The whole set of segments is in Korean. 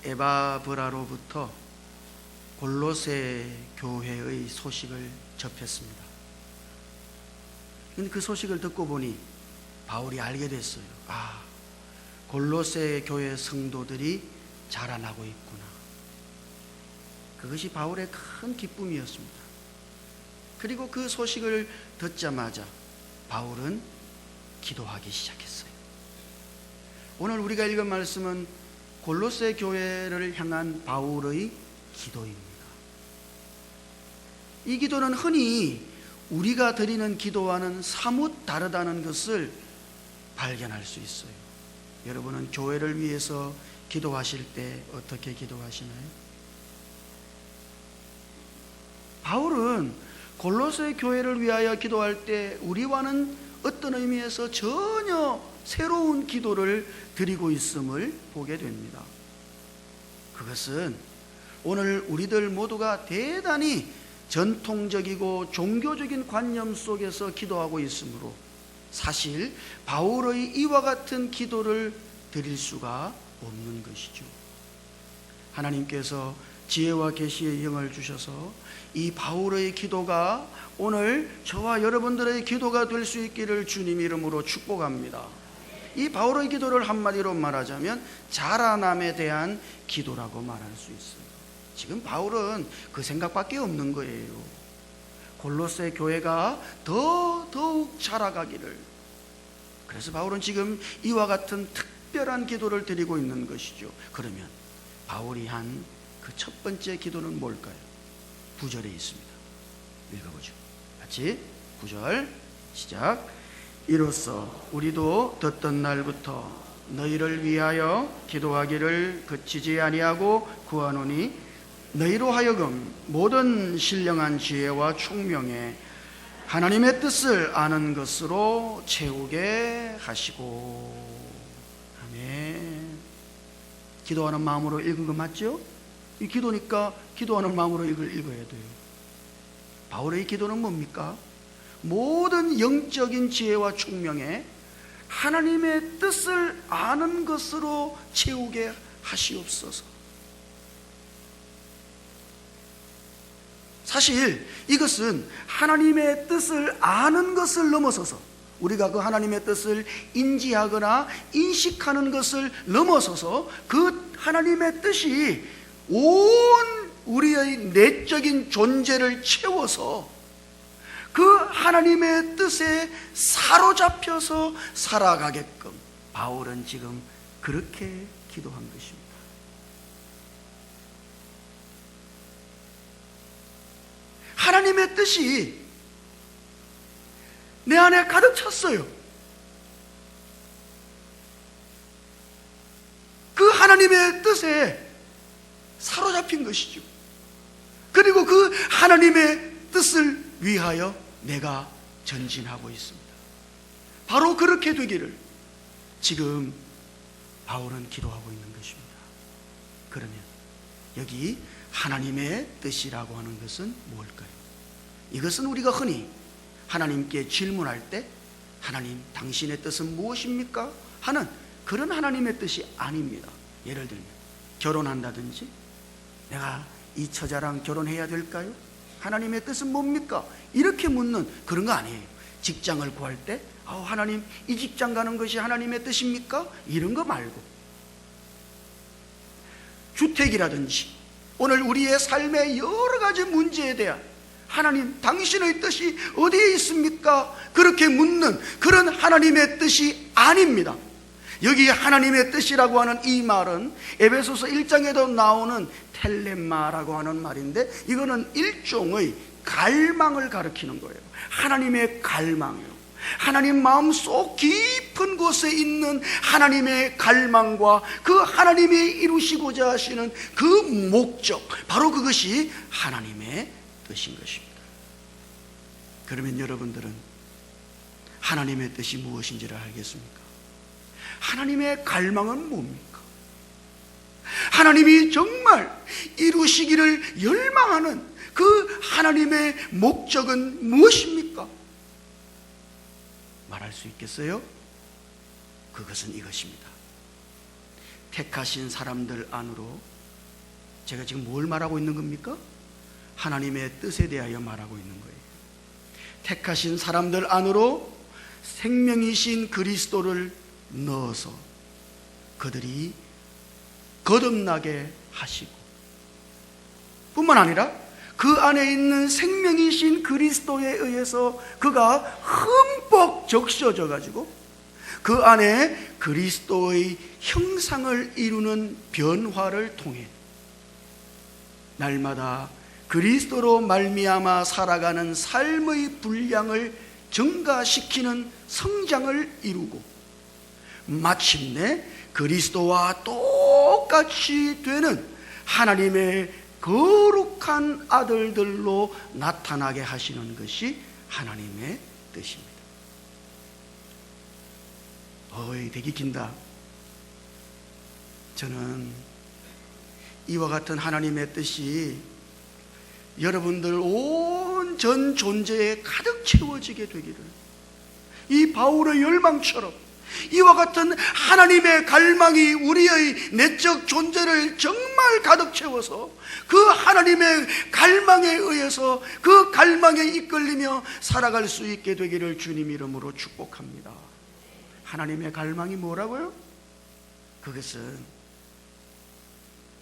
에바브라로부터 골로새 교회의 소식을 접했습니다. 근데 그 소식을 듣고 보니 바울이 알게 됐어요. 골로새 교회 성도들이 자라나고 있구나. 그것이 바울의 큰 기쁨이었습니다. 그리고 그 소식을 듣자마자 바울은 기도하기 시작했어요. 오늘 우리가 읽은 말씀은 골로새 교회를 향한 바울의 기도입니다. 이 기도는 흔히 우리가 드리는 기도와는 사뭇 다르다는 것을 발견할 수 있어요. 여러분은 교회를 위해서 기도하실 때 어떻게 기도하시나요? 바울은 골로새 교회를 위하여 기도할 때 우리와는 어떤 의미에서 전혀 새로운 기도를 드리고 있음을 보게 됩니다. 그것은 오늘 우리들 모두가 대단히 전통적이고 종교적인 관념 속에서 기도하고 있으므로 사실 바울의 이와 같은 기도를 드릴 수가 없는 것이죠. 하나님께서 지혜와 계시의 영을 주셔서 이 바울의 기도가 오늘 저와 여러분들의 기도가 될 수 있기를 주님 이름으로 축복합니다. 이 바울의 기도를 한마디로 말하자면 자라남에 대한 기도라고 말할 수 있어요. 지금 바울은 그 생각밖에 없는 거예요. 골로새 교회가 더욱 자라가기를. 그래서 바울은 지금 이와 같은 특별한 기도를 드리고 있는 것이죠. 그러면 바울이 한 그 첫 번째 기도는 뭘까요? 9절에 있습니다. 읽어보죠. 같이 9절 시작. 이로써 우리도 듣던 날부터 너희를 위하여 기도하기를 그치지 아니하고 구하노니 너희로 하여금 모든 신령한 지혜와 총명에 하나님의 뜻을 아는 것으로 채우게 하시고. 아멘. 기도하는 마음으로 읽은 거 맞죠? 이 기도니까 기도하는 마음으로 읽어야 돼요. 바울의 기도는 뭡니까? 모든 영적인 지혜와 총명에 하나님의 뜻을 아는 것으로 채우게 하시옵소서. 사실 이것은 하나님의 뜻을 아는 것을 넘어서서 우리가 그 하나님의 뜻을 인지하거나 인식하는 것을 넘어서서 그 하나님의 뜻이 온 우리의 내적인 존재를 채워서 그 하나님의 뜻에 사로잡혀서 살아가게끔 바울은 지금 그렇게 기도한 것입니다. 하나님의 뜻이 내 안에 가득 찼어요. 그 하나님의 뜻에 사로잡힌 것이죠. 그리고 그 하나님의 뜻을 위하여 내가 전진하고 있습니다. 바로 그렇게 되기를 지금 바울은 기도하고 있는 것입니다. 그러면 여기 하나님의 뜻이라고 하는 것은 뭘까요? 이것은 우리가 흔히 하나님께 질문할 때 하나님 당신의 뜻은 무엇입니까? 하는 그런 하나님의 뜻이 아닙니다. 예를 들면 결혼한다든지 내가 이 처자랑 결혼해야 될까요? 하나님의 뜻은 뭡니까? 이렇게 묻는 그런 거 아니에요. 직장을 구할 때 하나님 이 직장 가는 것이 하나님의 뜻입니까? 이런 거 말고 주택이라든지 오늘 우리의 삶의 여러 가지 문제에 대한 하나님 당신의 뜻이 어디에 있습니까? 그렇게 묻는 그런 하나님의 뜻이 아닙니다. 여기 하나님의 뜻이라고 하는 이 말은 에베소서 1장에도 나오는 텔레마라고 하는 말인데 이거는 일종의 갈망을 가리키는 거예요. 하나님의 갈망이요. 하나님 마음속 깊은 곳에 있는 하나님의 갈망과 그 하나님이 이루시고자 하시는 그 목적, 바로 그것이 하나님의 뜻인 것입니다. 그러면 여러분들은 하나님의 뜻이 무엇인지를 알겠습니까? 하나님의 갈망은 뭡니까? 하나님이 정말 이루시기를 열망하는 그 하나님의 목적은 무엇입니까? 말할 수 있겠어요? 그것은 이것입니다. 택하신 사람들 안으로 제가 지금 뭘 말하고 있는 겁니까? 하나님의 뜻에 대하여 말하고 있는 거예요. 택하신 사람들 안으로 생명이신 그리스도를 넣어서 그들이 거듭나게 하시고, 뿐만 아니라 그 안에 있는 생명이신 그리스도에 의해서 그가 흠뻑 적셔져 가지고 그 안에 그리스도의 형상을 이루는 변화를 통해 날마다 그리스도로 말미암아 살아가는 삶의 분량을 증가시키는 성장을 이루고 마침내 그리스도와 똑같이 되는 하나님의 거룩한 아들들로 나타나게 하시는 것이 하나님의 뜻입니다. 어이, 되게 긴다. 저는 이와 같은 하나님의 뜻이 여러분들 온 전 존재에 가득 채워지게 되기를, 이 바울의 열망처럼 이와 같은 하나님의 갈망이 우리의 내적 존재를 정말 가득 채워서 그 하나님의 갈망에 의해서 그 갈망에 이끌리며 살아갈 수 있게 되기를 주님 이름으로 축복합니다. 하나님의 갈망이 뭐라고요? 그것은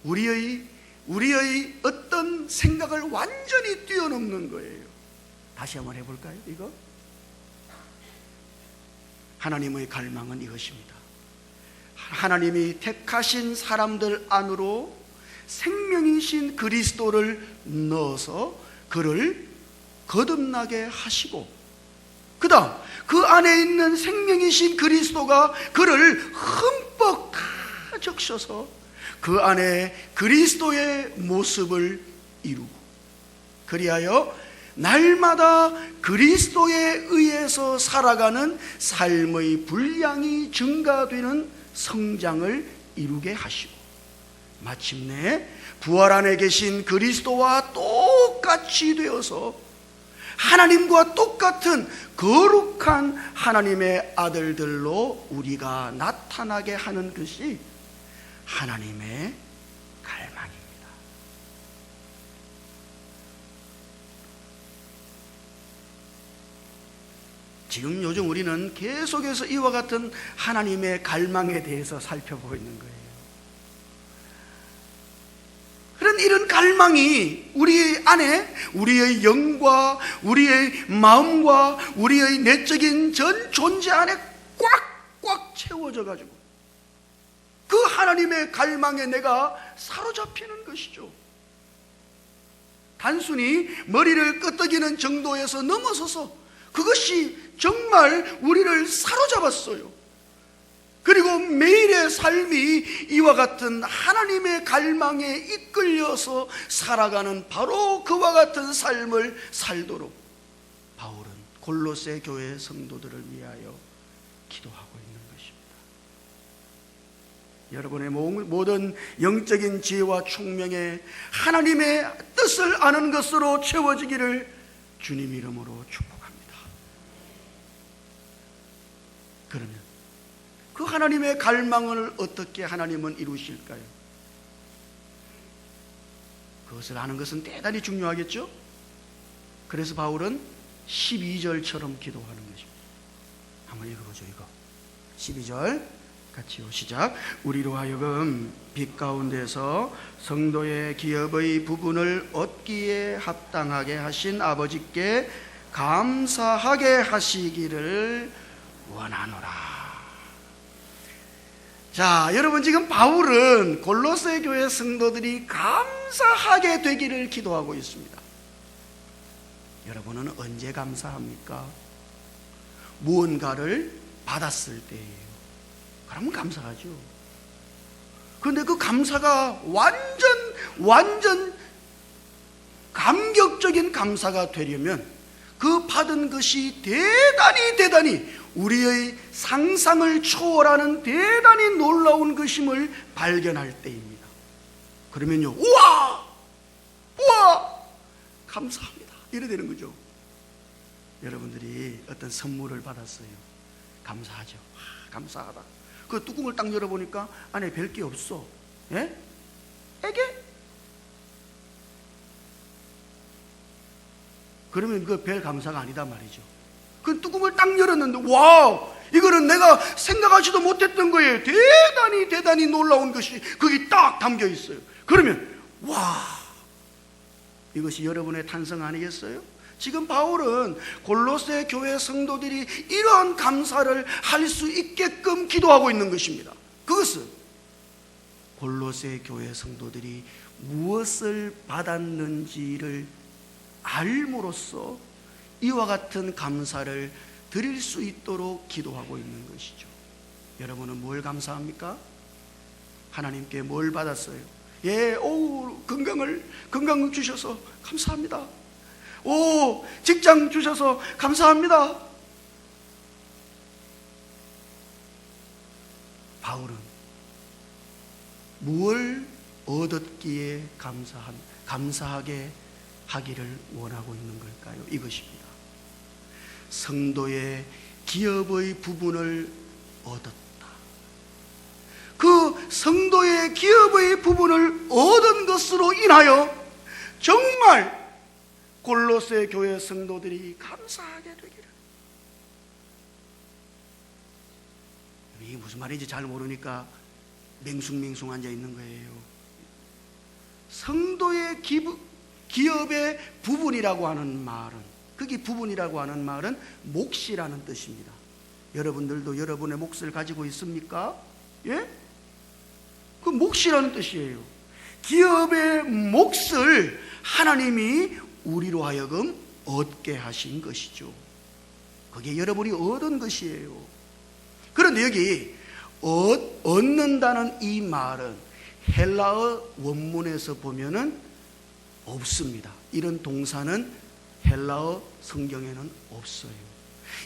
우리의 어떤 생각을 완전히 뛰어넘는 거예요. 다시 한번 해볼까요? 이거 하나님의 갈망은 이것입니다. 하나님이 택하신 사람들 안으로 생명이신 그리스도를 넣어서 그를 거듭나게 하시고, 그 다음 그 안에 있는 생명이신 그리스도가 그를 흠뻑 다 적셔서 그 안에 그리스도의 모습을 이루고, 그리하여 날마다 그리스도에 의해서 살아가는 삶의 분량이 증가되는 성장을 이루게 하시고, 마침내 부활 안에 계신 그리스도와 똑같이 되어서 하나님과 똑같은 거룩한 하나님의 아들들로 우리가 나타나게 하는 것이 하나님의 갈망입니다. 지금 요즘 우리는 계속해서 이와 같은 하나님의 갈망에 대해서 살펴보고 있는 거예요. 그런 이런 갈망이 우리 안에 우리의 영과 우리의 마음과 우리의 내적인 전 존재 안에 꽉꽉 채워져 가지고 그 하나님의 갈망에 내가 사로잡히는 것이죠. 단순히 머리를 끄덕이는 정도에서 넘어서서 그것이 정말 우리를 사로잡았어요. 그리고 매일의 삶이 이와 같은 하나님의 갈망에 이끌려서 살아가는 바로 그와 같은 삶을 살도록 바울은 골로새 교회 성도들을 위하여 기도하고 있는 것입니다. 여러분의 모든 영적인 지혜와 총명에 하나님의 뜻을 아는 것으로 채워지기를 주님 이름으로 축복합니다. 그러면 그 하나님의 갈망을 어떻게 하나님은 이루실까요? 그것을 아는 것은 대단히 중요하겠죠? 그래서 바울은 12절처럼 기도하는 것입니다. 한번 읽어보죠. 이거 12절 같이요. 시작. 우리로 하여금 빛 가운데서 성도의 기업의 부분을 얻기에 합당하게 하신 아버지께 감사하게 하시기를 원하노라. 자, 여러분, 지금 바울은 골로새 교회 성도들이 감사하게 되기를 기도하고 있습니다. 여러분은 언제 감사합니까? 무언가를 받았을 때예요. 그러면 감사하죠. 그런데 그 감사가 완전 감격적인 감사가 되려면 그 받은 것이 대단히 우리의 상상을 초월하는 대단히 놀라운 것임을 발견할 때입니다. 그러면요, 우와 감사합니다 이래 되는 거죠. 여러분들이 어떤 선물을 받았어요. 감사하죠. 감사하다. 그 뚜껑을 딱 열어보니까 안에 별 게 없어. 예? 애게? 그러면 그거 별 감사가 아니다 말이죠. 그 뚜껑을 딱 열었는데 와우, 이거는 내가 생각하지도 못했던 거예요. 대단히 놀라운 것이 거기 딱 담겨 있어요. 그러면 와, 이것이 여러분의 탄성 아니겠어요? 지금 바울은 골로새 교회 성도들이 이러한 감사를 할 수 있게끔 기도하고 있는 것입니다. 그것은 골로새 교회 성도들이 무엇을 받았는지를 알므로써 이와 같은 감사를 드릴 수 있도록 기도하고 있는 것이죠. 여러분은 뭘 감사합니까? 하나님께 뭘 받았어요? 예, 건강을 주셔서 감사합니다. 직장 주셔서 감사합니다. 바울은 무엇을 얻었기에 감사하게 하기를 원하고 있는 걸까요? 이것입니다. 성도의 기업의 부분을 얻었다. 그 성도의 기업의 부분을 얻은 것으로 인하여 정말 골로새 교회 성도들이 감사하게 되기를. 이게 무슨 말인지 잘 모르니까 맹숭맹숭 앉아 있는 거예요. 성도의 기업의 부분이라고 하는 말은, 거기 부분이라고 하는 말은 몫이라는 뜻입니다. 여러분들도 여러분의 몫을 가지고 있습니까? 예? 그 몫이라는 뜻이에요. 기업의 몫을 하나님이 우리로 하여금 얻게 하신 것이죠. 그게 여러분이 얻은 것이에요. 그런데 여기 얻는다는 이 말은 헬라어 원문에서 보면은 없습니다. 이런 동사는 헬라어 성경에는 없어요.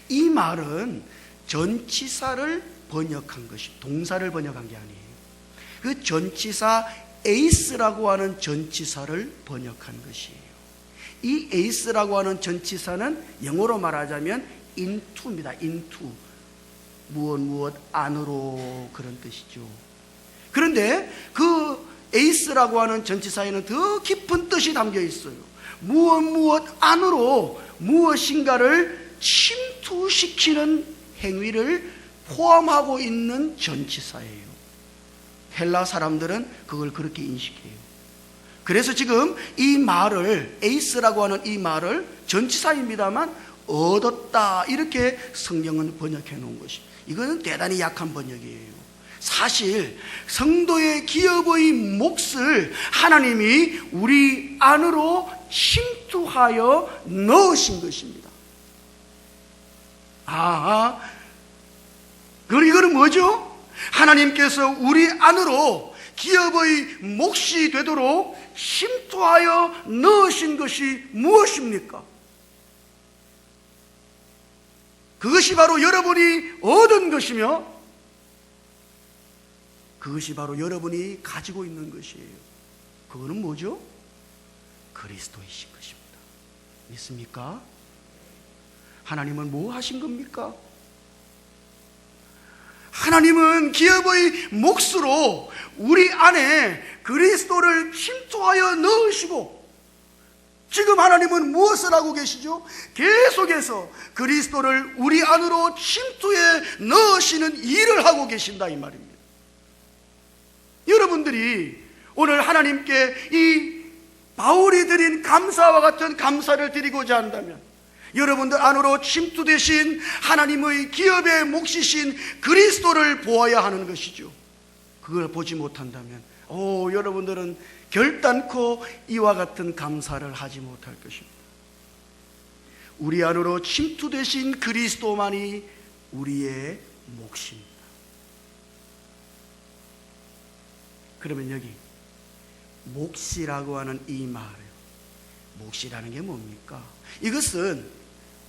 이 말은 전치사를 번역한 것이, 동사를 번역한 게 아니에요. 그 전치사 에이스라고 하는 전치사를 번역한 것이에요. 이 에이스라고 하는 전치사는 영어로 말하자면 into입니다. into, 무엇 안으로, 그런 뜻이죠. 그런데 그 에이스라고 하는 전치사에는 더 깊은 뜻이 담겨 있어요. 무엇 안으로 무엇인가를 침투시키는 행위를 포함하고 있는 전치사예요. 헬라 사람들은 그걸 그렇게 인식해요. 그래서 지금 이 말을, 에이스라고 하는 이 말을 전치사입니다만 얻었다, 이렇게 성경은 번역해 놓은 것이, 이거는 대단히 약한 번역이에요. 사실 성도의 기업의 몫을 하나님이 우리 안으로 침투하여 넣으신 것입니다. 이거는 뭐죠? 하나님께서 우리 안으로 기업의 몫이 되도록 침투하여 넣으신 것이 무엇입니까? 그것이 바로 여러분이 얻은 것이며, 그것이 바로 여러분이 가지고 있는 것이에요. 그거는 뭐죠? 그리스도이신 것입니다. 믿습니까? 하나님은 뭐 하신 겁니까? 하나님은 기업의 몫으로 우리 안에 그리스도를 침투하여 넣으시고, 지금 하나님은 무엇을 하고 계시죠? 계속해서 그리스도를 우리 안으로 침투해 넣으시는 일을 하고 계신다, 이 말입니다. 여러분들이 오늘 하나님께 이 바울이 드린 감사와 같은 감사를 드리고자 한다면, 여러분들 안으로 침투되신 하나님의 기업의 몫이신 그리스도를 보아야 하는 것이죠. 그걸 보지 못한다면 여러분들은 결단코 이와 같은 감사를 하지 못할 것입니다. 우리 안으로 침투되신 그리스도만이 우리의 몫입니다. 그러면 여기 몫이라고 하는 이 말, 몫이라는 게 뭡니까? 이것은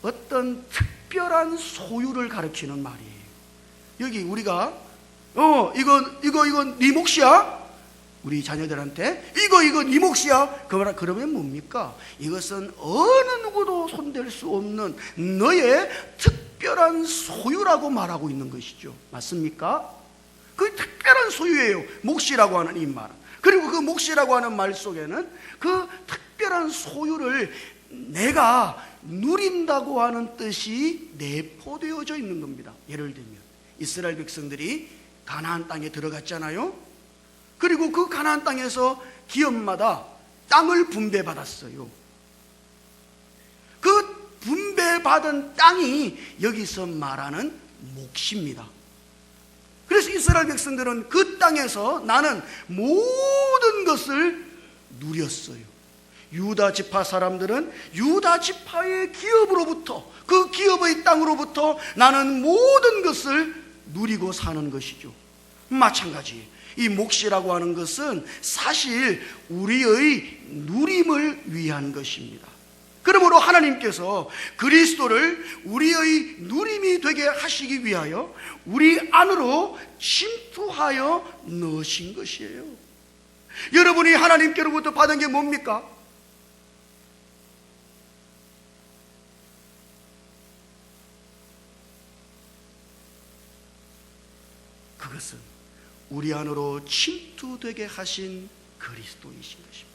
어떤 특별한 소유를 가리키는 말이에요. 여기 우리가 이건 네 몫이야? 우리 자녀들한테 이거 네 몫이야? 그러면 뭡니까? 이것은 어느 누구도 손댈 수 없는 너의 특별한 소유라고 말하고 있는 것이죠. 맞습니까? 그 특별한 소유예요, 몫이라고 하는 이 말은. 그리고 그 몫이라고 하는 말 속에는 그 특별한 소유를 내가 누린다고 하는 뜻이 내포되어져 있는 겁니다. 예를 들면 이스라엘 백성들이 가나안 땅에 들어갔잖아요. 그리고 그 가나안 땅에서 기업마다 땅을 분배받았어요. 그 분배받은 땅이 여기서 말하는 몫입니다. 그래서 이스라엘 백성들은 그 땅에서 나는 모든 것을 누렸어요. 유다 지파 사람들은 유다 지파의 기업으로부터, 그 기업의 땅으로부터 나는 모든 것을 누리고 사는 것이죠. 마찬가지 이 몫이라고 하는 것은 사실 우리의 누림을 위한 것입니다. 그러므로 하나님께서 그리스도를 우리의 누림이 되게 하시기 위하여 우리 안으로 침투하여 넣으신 것이에요. 여러분이 하나님께로부터 받은 게 뭡니까? 그것은 우리 안으로 침투되게 하신 그리스도이신 것입니다.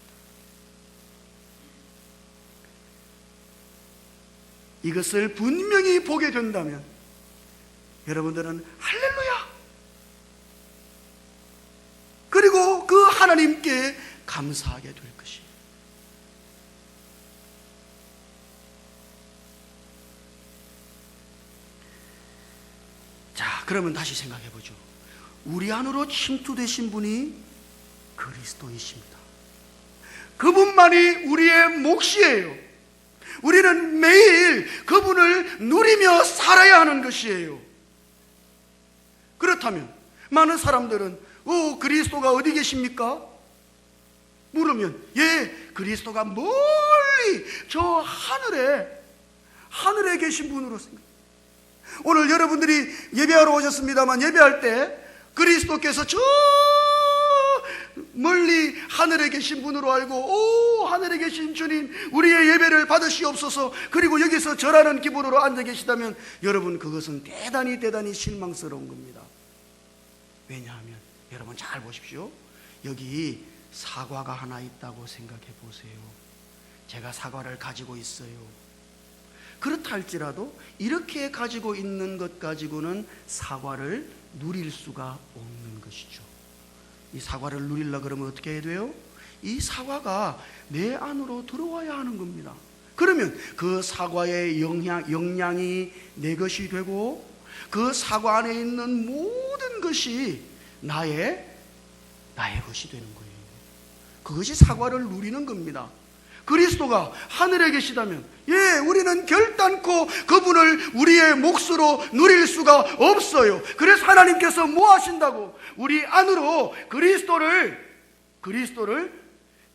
이것을 분명히 보게 된다면 여러분들은 할렐루야! 그리고 그 하나님께 감사하게 될 것이에요. 자, 그러면 다시 생각해 보죠. 우리 안으로 침투되신 분이 그리스도이십니다. 그분만이 우리의 몫이에요. 우리는 매일 그분을 누리며 살아야 하는 것이에요. 그렇다면 많은 사람들은 그리스도가 어디 계십니까? 물으면 그리스도가 멀리 저 하늘에 계신 분으로 생각합니다. 오늘 여러분들이 예배하러 오셨습니다만 예배할 때 그리스도께서 저 멀리 하늘에 계신 분으로 알고 하늘에 계신 주님 우리의 예배를 받으시옵소서, 그리고 여기서 절하는 기분으로 앉아 계시다면 여러분 그것은 대단히 실망스러운 겁니다. 왜냐하면 여러분 잘 보십시오. 여기 사과가 하나 있다고 생각해 보세요. 제가 사과를 가지고 있어요. 그렇다 할지라도 이렇게 가지고 있는 것 가지고는 사과를 누릴 수가 없는 것이죠. 이 사과를 누리려고 그러면 어떻게 해야 돼요? 이 사과가 내 안으로 들어와야 하는 겁니다. 그러면 그 사과의 영양이 내 것이 되고 그 사과 안에 있는 모든 것이 나의 것이 되는 거예요. 그것이 사과를 누리는 겁니다. 그리스도가 하늘에 계시다면 우리는 결단코 그분을 우리의 몫으로 누릴 수가 없어요. 그래서 하나님께서 뭐 하신다고? 우리 안으로 그리스도를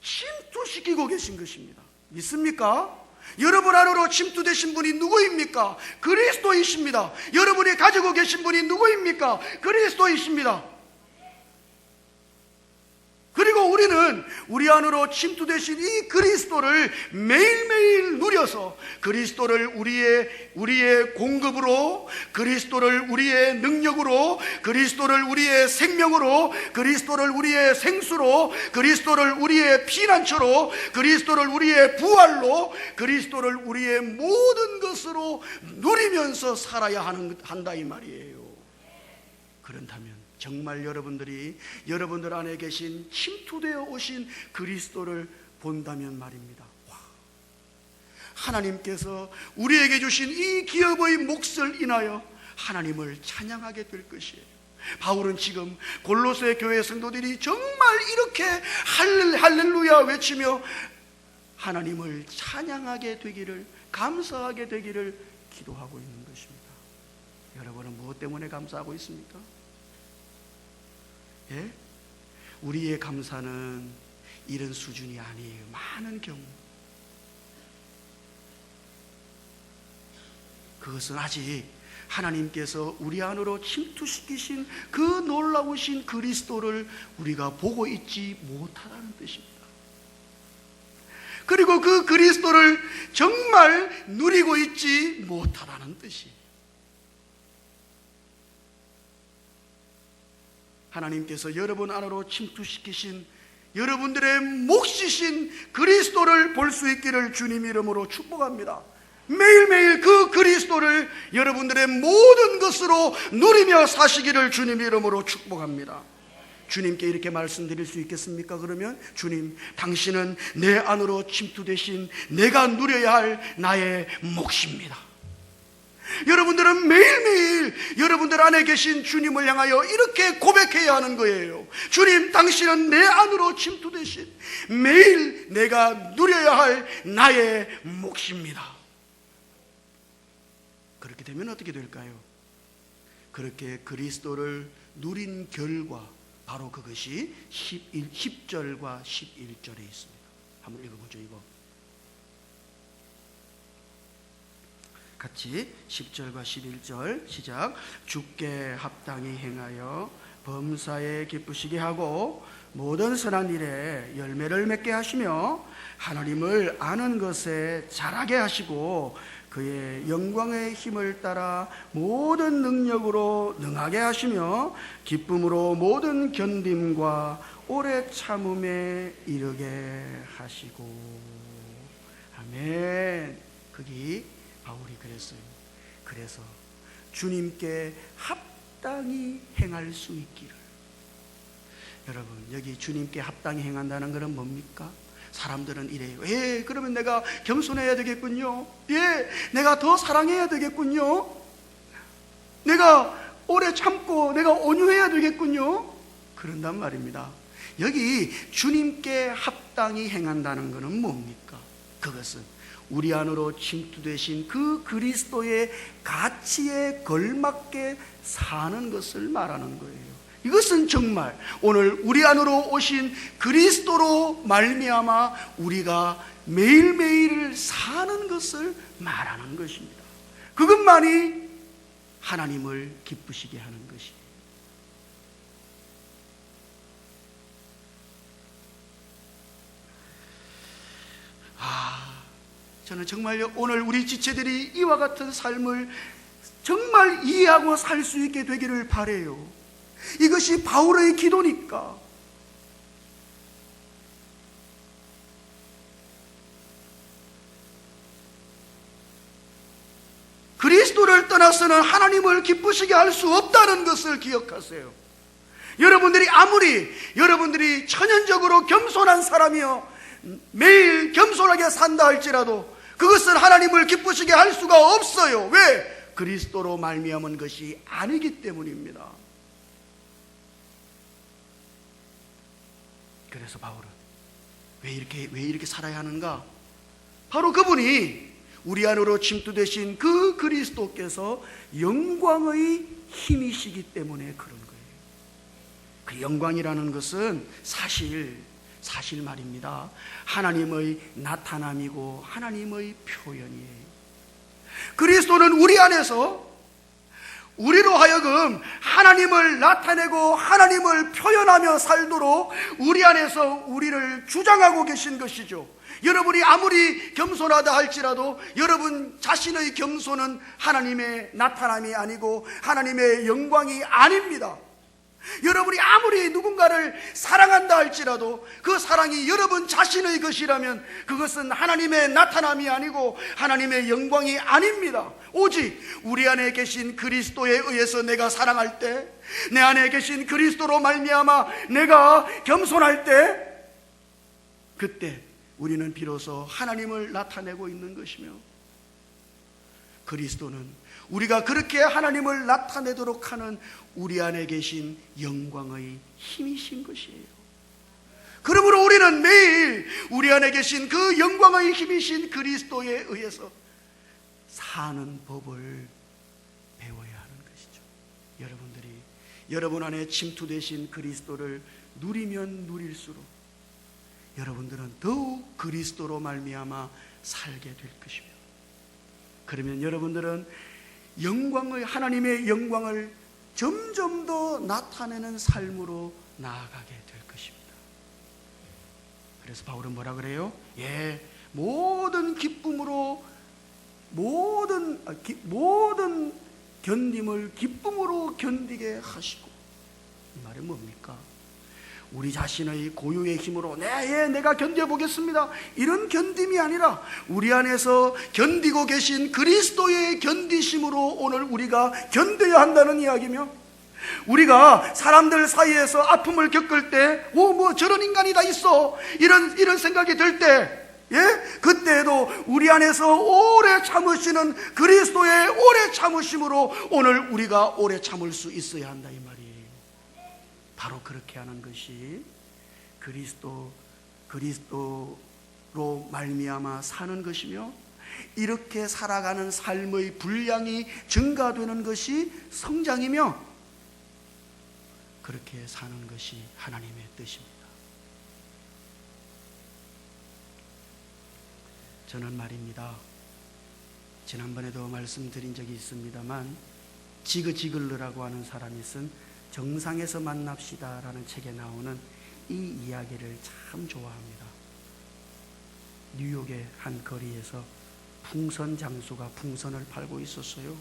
침투시키고 계신 것입니다. 믿습니까? 여러분 안으로 침투되신 분이 누구입니까? 그리스도이십니다. 여러분이 가지고 계신 분이 누구입니까? 그리스도이십니다. 그리고 우리는 우리 안으로 침투되신 이 그리스도를 매일매일 누려서 그리스도를 우리의 공급으로, 그리스도를 우리의 능력으로, 그리스도를 우리의 생명으로, 그리스도를 우리의 생수로, 그리스도를 우리의 피난처로, 그리스도를 우리의 부활로, 그리스도를 우리의 모든 것으로 누리면서 살아야 한다 이 말이에요. 그렇다면 정말 여러분들 안에 계신 침투되어 오신 그리스도를 본다면 말입니다. 하나님께서 우리에게 주신 이 기업의 몫을 인하여 하나님을 찬양하게 될 것이에요. 바울은 지금 골로새 교회 성도들이 정말 이렇게 할렐루야 외치며 하나님을 찬양하게 되기를, 감사하게 되기를 기도하고 있는 것입니다. 여러분은 무엇 때문에 감사하고 있습니까? 우리의 감사는 이런 수준이 아니에요. 많은 경우 그것은 아직 하나님께서 우리 안으로 침투시키신 그 놀라우신 그리스도를 우리가 보고 있지 못하다는 뜻입니다. 그리고 그 그리스도를 정말 누리고 있지 못하다는 뜻이에요. 하나님께서 여러분 안으로 침투시키신 여러분들의 몫이신 그리스도를 볼 수 있기를 주님 이름으로 축복합니다. 매일매일 그 그리스도를 여러분들의 모든 것으로 누리며 사시기를 주님 이름으로 축복합니다. 주님께 이렇게 말씀드릴 수 있겠습니까? 그러면 주님, 당신은 내 안으로 침투되신 내가 누려야 할 나의 몫입니다. 여러분들은 매일매일 여러분들 안에 계신 주님을 향하여 이렇게 고백해야 하는 거예요. 주님, 당신은 내 안으로 침투되신 매일 내가 누려야 할 나의 몫입니다. 그렇게 되면 어떻게 될까요? 그렇게 그리스도를 누린 결과, 바로 그것이 10절과 11절에 있습니다. 한번 읽어보죠. 이거 같이 10절과 11절 시작. 주께 합당히 행하여 범사에 기쁘시게 하고 모든 선한 일에 열매를 맺게 하시며 하나님을 아는 것에 자라게 하시고 그의 영광의 힘을 따라 모든 능력으로 능하게 하시며 기쁨으로 모든 견딤과 오래 참음에 이르게 하시고. 아멘. 거기 바울이 그랬어요. 그래서 주님께 합당히 행할 수 있기를. 여러분, 여기 주님께 합당히 행한다는 것은 뭡니까? 사람들은 이래요. 예, 그러면 내가 겸손해야 되겠군요. 예, 내가 더 사랑해야 되겠군요. 내가 오래 참고 내가 온유해야 되겠군요. 그런단 말입니다. 여기 주님께 합당히 행한다는 것은 뭡니까? 그것은 우리 안으로 침투되신 그 그리스도의 가치에 걸맞게 사는 것을 말하는 거예요. 이것은 정말 오늘 우리 안으로 오신 그리스도로 말미암아 우리가 매일매일 사는 것을 말하는 것입니다. 그것만이 하나님을 기쁘시게 하는 것이에요. 저는 정말요, 오늘 우리 지체들이 이와 같은 삶을 정말 이해하고 살 수 있게 되기를 바라요. 이것이 바울의 기도니까. 그리스도를 떠나서는 하나님을 기쁘시게 할 수 없다는 것을 기억하세요. 여러분들이 천연적으로 겸손한 사람이요 매일 겸손하게 산다 할지라도 그것은 하나님을 기쁘시게 할 수가 없어요. 왜? 그리스도로 말미암은 것이 아니기 때문입니다. 그래서 바울은 왜 이렇게 살아야 하는가? 바로 그분이 우리 안으로 침투되신 그 그리스도께서 영광의 힘이시기 때문에 그런 거예요. 그 영광이라는 것은 사실 말입니다. 하나님의 나타남이고 하나님의 표현이에요. 그리스도는 우리 안에서 우리로 하여금 하나님을 나타내고 하나님을 표현하며 살도록 우리 안에서 우리를 주장하고 계신 것이죠. 여러분이 아무리 겸손하다 할지라도 여러분 자신의 겸손은 하나님의 나타남이 아니고 하나님의 영광이 아닙니다. 여러분이 아무리 누군가를 사랑한다 할지라도 그 사랑이 여러분 자신의 것이라면 그것은 하나님의 나타남이 아니고 하나님의 영광이 아닙니다. 오직 우리 안에 계신 그리스도에 의해서 내가 사랑할 때, 내 안에 계신 그리스도로 말미암아 내가 겸손할 때, 그때 우리는 비로소 하나님을 나타내고 있는 것이며, 그리스도는 우리가 그렇게 하나님을 나타내도록 하는 우리 안에 계신 영광의 힘이신 것이에요. 그러므로 우리는 매일 우리 안에 계신 그 영광의 힘이신 그리스도에 의해서 사는 법을 배워야 하는 것이죠. 여러분들이 여러분 안에 침투되신 그리스도를 누리면 누릴수록 여러분들은 더욱 그리스도로 말미암아 살게 될 것입니다. 그러면 여러분들은 하나님의 영광을 점점 더 나타내는 삶으로 나아가게 될 것입니다. 그래서 바울은 뭐라 그래요? 모든 기쁨으로 모든 견딤을 기쁨으로 견디게 하시고. 이 말은 뭡니까? 우리 자신의 고유의 힘으로 내가 견뎌보겠습니다, 이런 견딤이 아니라 우리 안에서 견디고 계신 그리스도의 견디심으로 오늘 우리가 견뎌야 한다는 이야기며, 우리가 사람들 사이에서 아픔을 겪을 때 뭐 저런 인간이 다 있어, 이런 생각이 들 때, 그때에도 우리 안에서 오래 참으시는 그리스도의 오래 참으심으로 오늘 우리가 오래 참을 수 있어야 한다, 이 말이에요. 바로 그렇게 하는 것이 그리스도로 말미암아 사는 것이며, 이렇게 살아가는 삶의 분량이 증가되는 것이 성장이며, 그렇게 사는 것이 하나님의 뜻입니다. 저는 말입니다, 지난번에도 말씀드린 적이 있습니다만, 지그 지글러라고 하는 사람이 쓴 정상에서 만납시다 라는 책에 나오는 이 이야기를 참 좋아합니다. 뉴욕의 한 거리에서 풍선 장수가 풍선을 팔고 있었어요.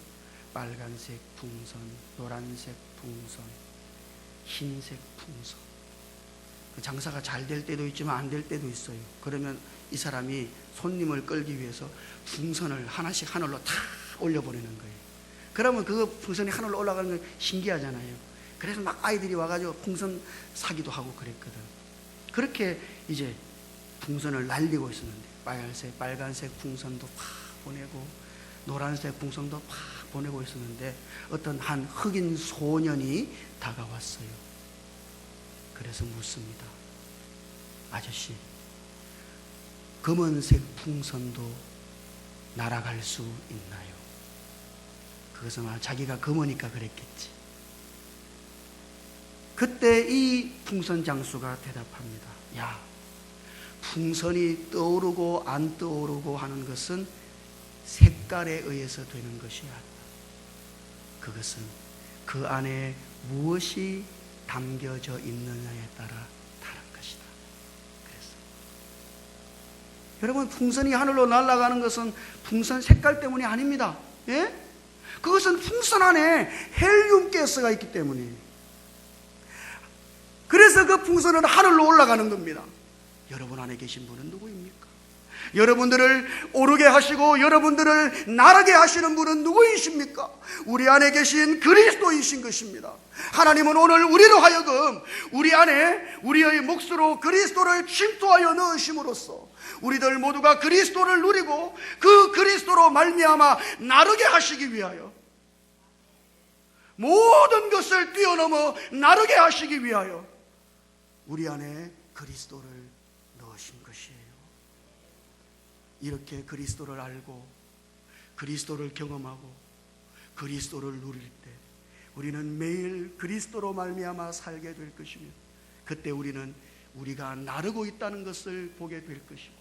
빨간색 풍선, 노란색 풍선, 흰색 풍선. 그 장사가 잘 될 때도 있지만 안 될 때도 있어요. 그러면 이 사람이 손님을 끌기 위해서 풍선을 하나씩 하늘로 다 올려보내는 거예요. 그러면 그 풍선이 하늘로 올라가는 건 신기하잖아요. 그래서 막 아이들이 와가지고 풍선 사기도 하고 그랬거든. 그렇게 이제 풍선을 날리고 있었는데, 빨간색 풍선도 팍 보내고 노란색 풍선도 팍 보내고 있었는데, 어떤 한 흑인 소년이 다가왔어요. 그래서 묻습니다. 아저씨, 검은색 풍선도 날아갈 수 있나요? 그것은 자기가 검으니까 그랬겠지. 그때 이 풍선 장수가 대답합니다. 야, 풍선이 떠오르고 안 떠오르고 하는 것은 색깔에 의해서 되는 것이 아니다. 그것은 그 안에 무엇이 담겨져 있느냐에 따라 다른 것이다. 그래서 여러분, 풍선이 하늘로 날아가는 것은 풍선 색깔 때문이 아닙니다. 그것은 풍선 안에 헬륨 가스가 있기 때문이에요. 그래서 그 풍선은 하늘로 올라가는 겁니다. 여러분 안에 계신 분은 누구입니까? 여러분들을 오르게 하시고 여러분들을 나르게 하시는 분은 누구이십니까? 우리 안에 계신 그리스도이신 것입니다. 하나님은 오늘 우리로 하여금 우리 안에 우리의 몫으로 그리스도를 침투하여 넣으심으로써 우리들 모두가 그리스도를 누리고 그 그리스도로 말미암아 나르게 하시기 위하여, 모든 것을 뛰어넘어 나르게 하시기 위하여 우리 안에 그리스도를 넣으신 것이에요. 이렇게 그리스도를 알고 그리스도를 경험하고 그리스도를 누릴 때 우리는 매일 그리스도로 말미암아 살게 될 것이며, 그때 우리는 우리가 나르고 있다는 것을 보게 될 것이고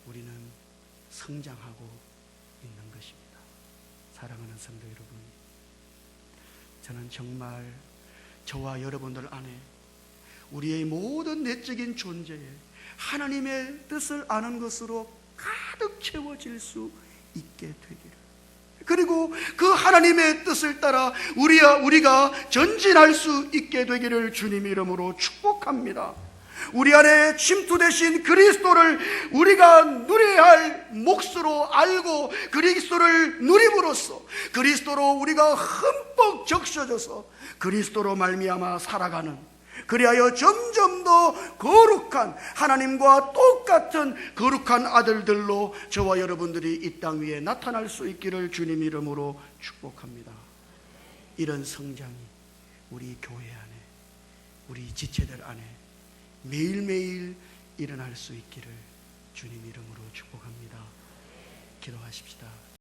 우리는 성장하고 있는 것입니다. 사랑하는 성도 여러분, 저는 정말 저와 여러분들 안에 우리의 모든 내적인 존재에 하나님의 뜻을 아는 것으로 가득 채워질 수 있게 되기를, 그리고 그 하나님의 뜻을 따라 우리가 전진할 수 있게 되기를 주님 이름으로 축복합니다. 우리 안에 침투되신 그리스도를 우리가 누려야 할 몫으로 알고 그리스도를 누림으로써 그리스도로 우리가 흠뻑 적셔져서 그리스도로 말미암아 살아가는, 그리하여 점점 더 거룩한 하나님과 똑같은 거룩한 아들들로 저와 여러분들이 이 땅 위에 나타날 수 있기를 주님 이름으로 축복합니다. 이런 성장이 우리 교회 안에, 우리 지체들 안에 매일매일 일어날 수 있기를 주님 이름으로 축복합니다. 기도하십시다.